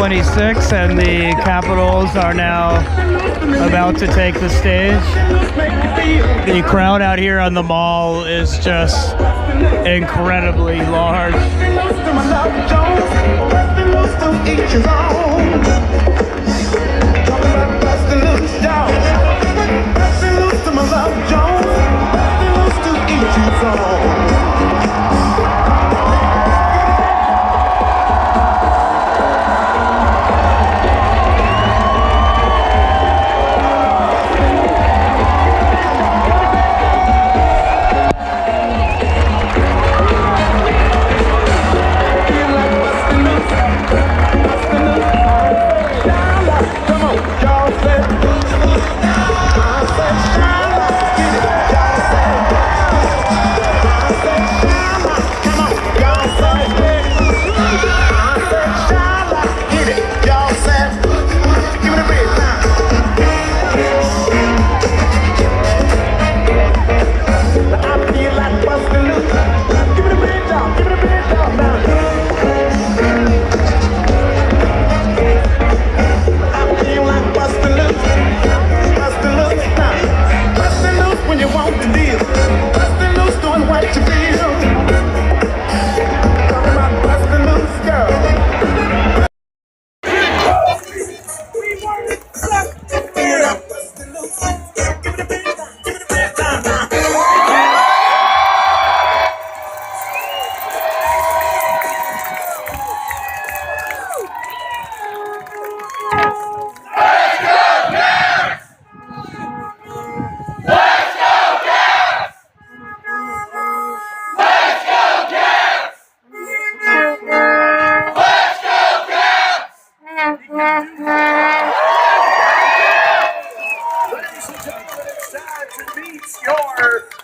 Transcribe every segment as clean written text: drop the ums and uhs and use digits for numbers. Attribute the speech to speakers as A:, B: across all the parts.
A: 26, and the Capitals are now about to take the stage. The crowd out here on the mall is just incredibly large.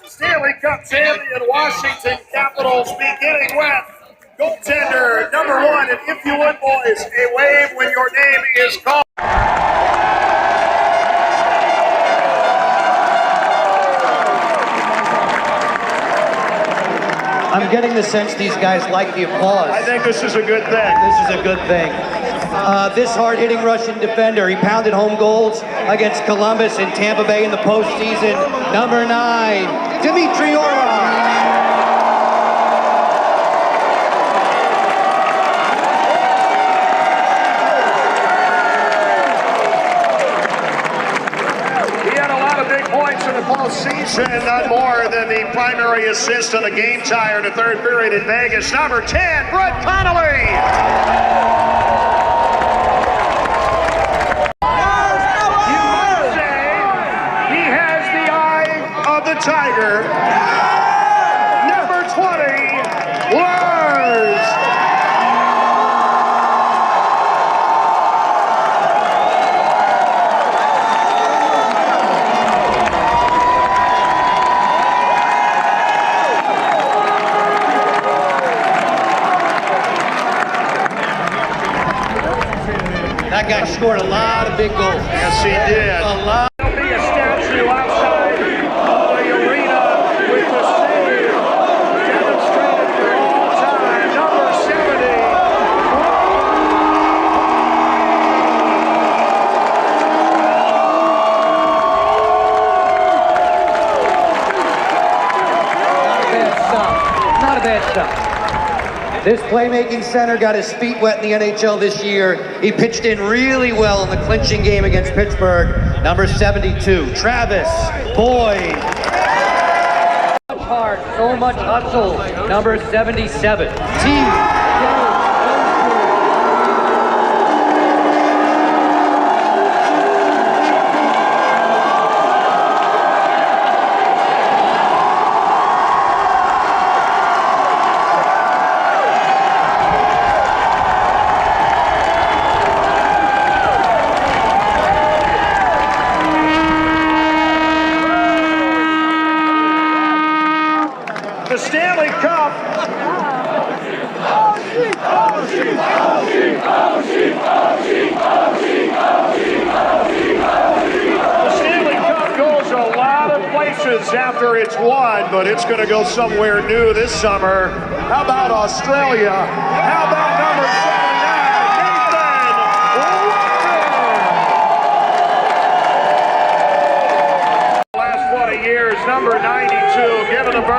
B: Stanley Cup champion Washington Capitals, beginning with goaltender number 1. And if you would, boys, a wave when your name is called.
C: I'm getting the sense these guys like the applause.
B: I think this is a good thing.
C: This is a good thing. This hard-hitting Russian defender, he pounded home goals against Columbus and Tampa Bay in the postseason. Number 9, Dmitry Orlov.
B: In the postseason, none more than the primary assist on the game tire in the third period in Vegas. Number 10, Brett Connolly. You might say he has the eye of the tiger. Number 20, Lars.
C: That guy scored a lot of big goals.
B: Yes, he did.
C: A lot.
B: There'll be a statue outside of the arena with the save demonstrated for all time. Number 70.
C: Not a bad stuff. This playmaking center got his feet wet in the NHL this year. He pitched in really well in the clinching game against Pittsburgh. Number 72, Travis Boyd. So much heart, so much hustle. Number 77, T.
B: The Stanley Cup. The Stanley Cup goes a lot of places after it's won, but it's going to go somewhere new this summer. How about Australia? How about number 79, Nathan years, number 92, giving the burn.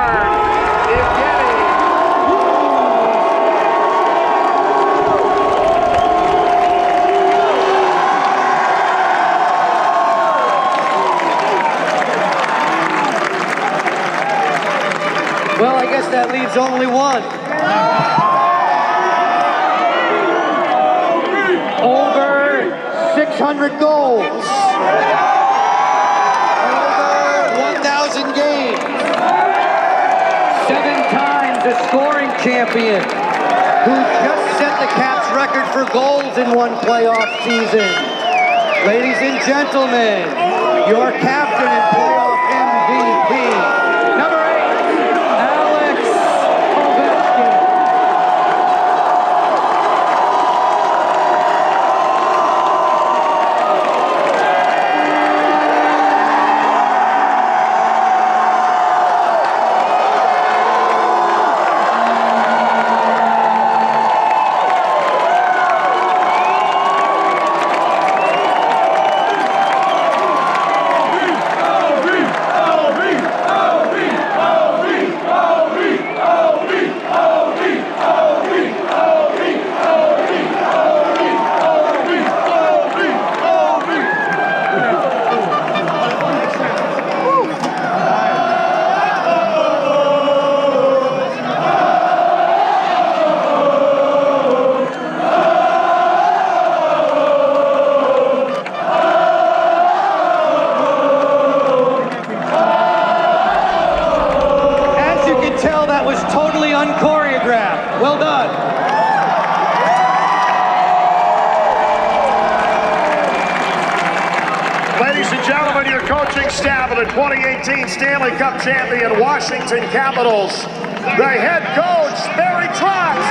C: Well, I guess that leaves only one. Over 600 goals. Over 1,000 games. 7 times a scoring champion, who just set the Caps record for goals in one playoff season. Ladies and gentlemen, your captain and playoff MVP. Unchoreographed. Well done.
B: Ladies and gentlemen, your coaching staff of the 2018 Stanley Cup champion Washington Capitals, the head coach, Barry Trotz.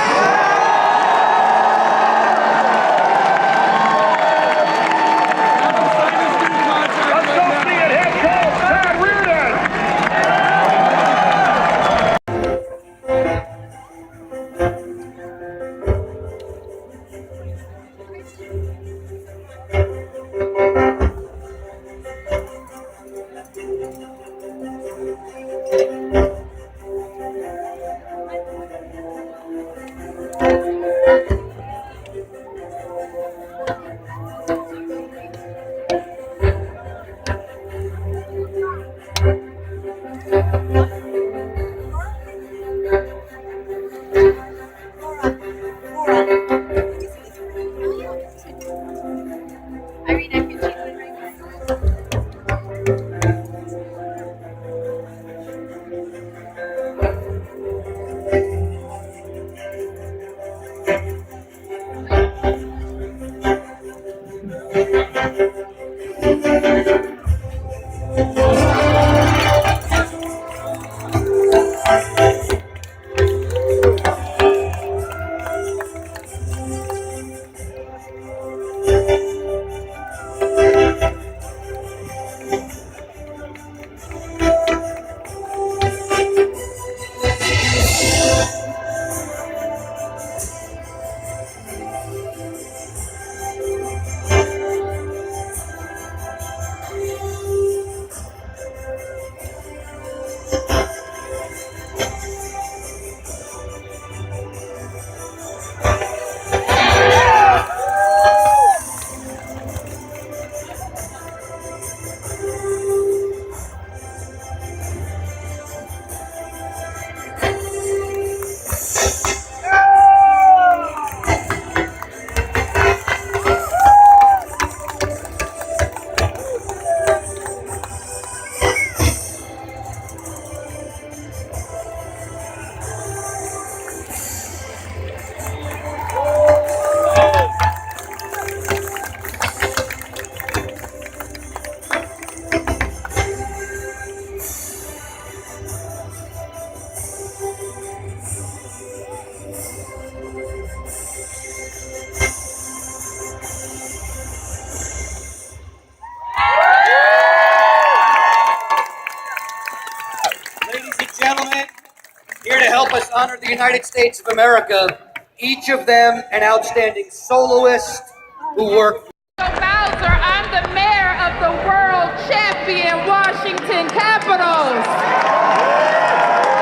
C: Here to help us honor the United States of America, each of them an outstanding soloist who worked.
D: I'm the mayor of the world champion Washington Capitals. Capitals.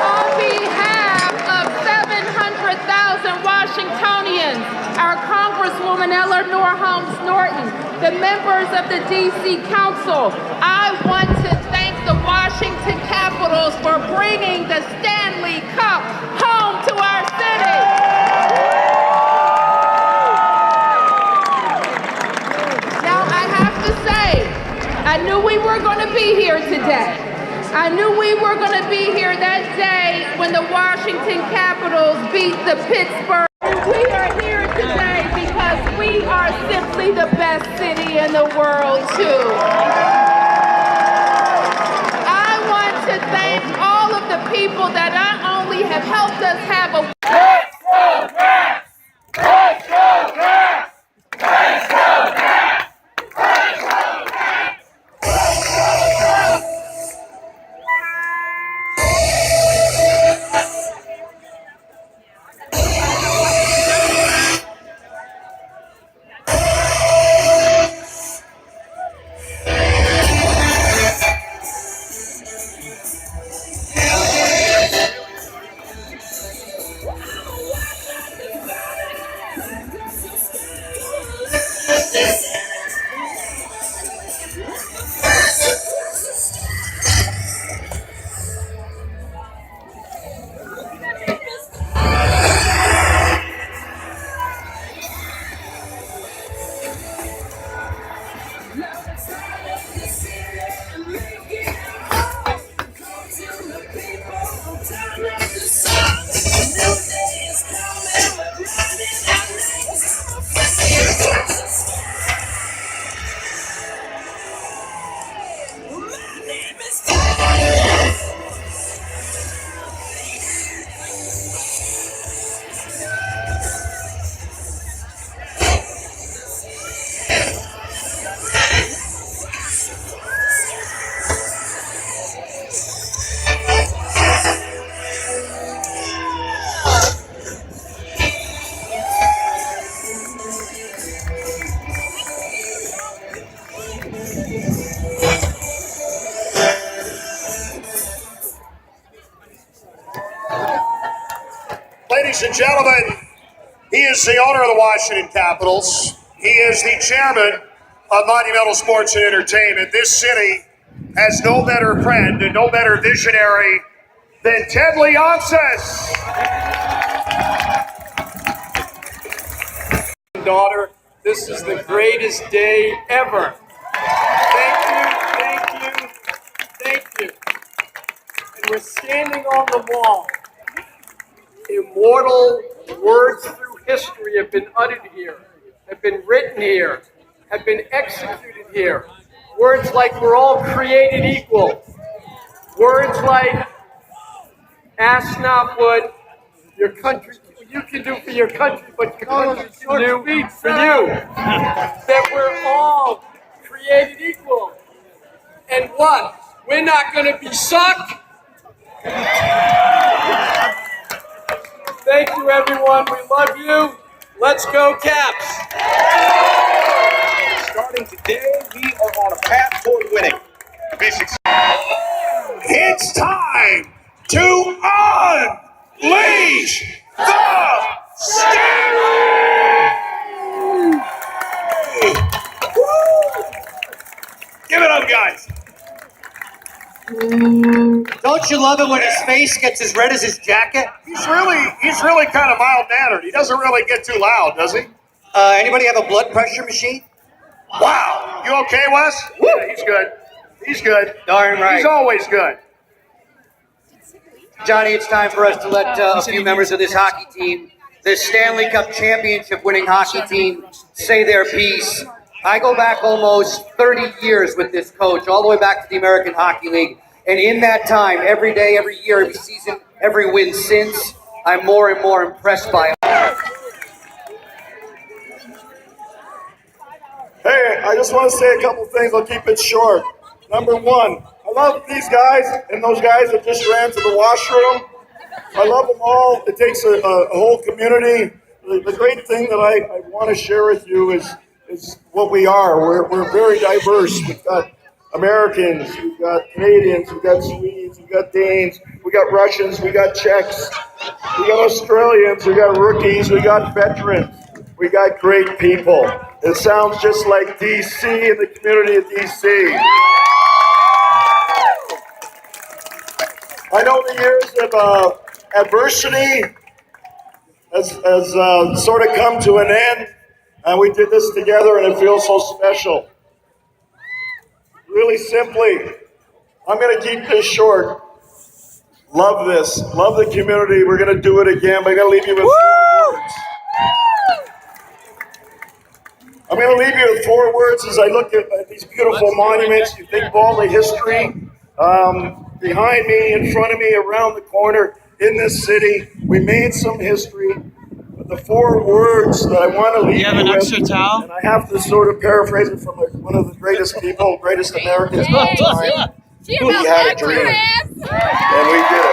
D: On behalf of 700,000 Washingtonians, our Congresswoman Eleanor Holmes Norton, the members of the DC Council, I want to thank the Washington Capitals for bringing the Stanley Cup home to our city. Now, I have to say, I knew we were going to be here today. I knew we were going to be here that day when the Washington Capitals beat the Pittsburgh. We are here today because we are simply the best city in the world, too. I want to thank all of the people that not only have helped us have a
B: Ladies and gentlemen, he is the owner of the Washington Capitals. He is the chairman of Monumental Sports and Entertainment. This city has no better friend and no better visionary than Ted Leonsis.
E: Daughter, this is the greatest day ever. Thank you. And we're standing on the wall. Immortal words through history have been uttered here, have been written here, have been executed here. Words like we're all created equal. Words like ask not what your country you can do for your country, but your country can do for you. That we're all created equal. And what? We're not going to be sucked. Thank you, everyone. We love you. Let's go, Caps.
B: Starting today, we are on a path toward winning. It's time to unleash the Stanley! Give it up, guys.
C: Don't you love it when his face gets as red as his jacket?
B: He's really kind of mild-mannered. He doesn't really get too loud, does he?
C: Anybody have a blood pressure machine?
B: Wow. You okay, Wes? Yeah, he's good. He's good.
C: Darn right.
B: He's always good.
C: Johnny, it's time for us to let a few members of this hockey team, this Stanley Cup championship winning hockey team, say their piece. I go back almost 30 years with this coach, all the way back to the American Hockey League. And in that time, every day, every year, every season, every win since, I'm more and more impressed by him.
F: Hey, I just want to say a couple things. I'll keep it short. Number one, I love these guys and those guys that just ran to the washroom. I love them all. It takes a whole community. The great thing that I want to share with you is what we are. We're very diverse. We've got Americans, we've got Canadians, we've got Swedes, we've got Danes, we got Russians, we got Czechs, we got Australians, we got rookies, we got veterans, we got great people. It sounds just like DC and the community of DC. I know the years of adversity has sort of come to an end, and we did this together, and it feels so special. Really simply, I'm going to keep this short. Love this. Love the community. We're going to do it again. But I'm going to leave you with 4 words. I'm going to leave you with 4 words as I look at these beautiful monuments. You think of all the history behind me, in front of me, around the corner in this city. We made some history. But the 4 words that I want to leave you with, and I have to sort of paraphrase it from one of the greatest people, greatest Americans of all time. He had a dream, and we did it.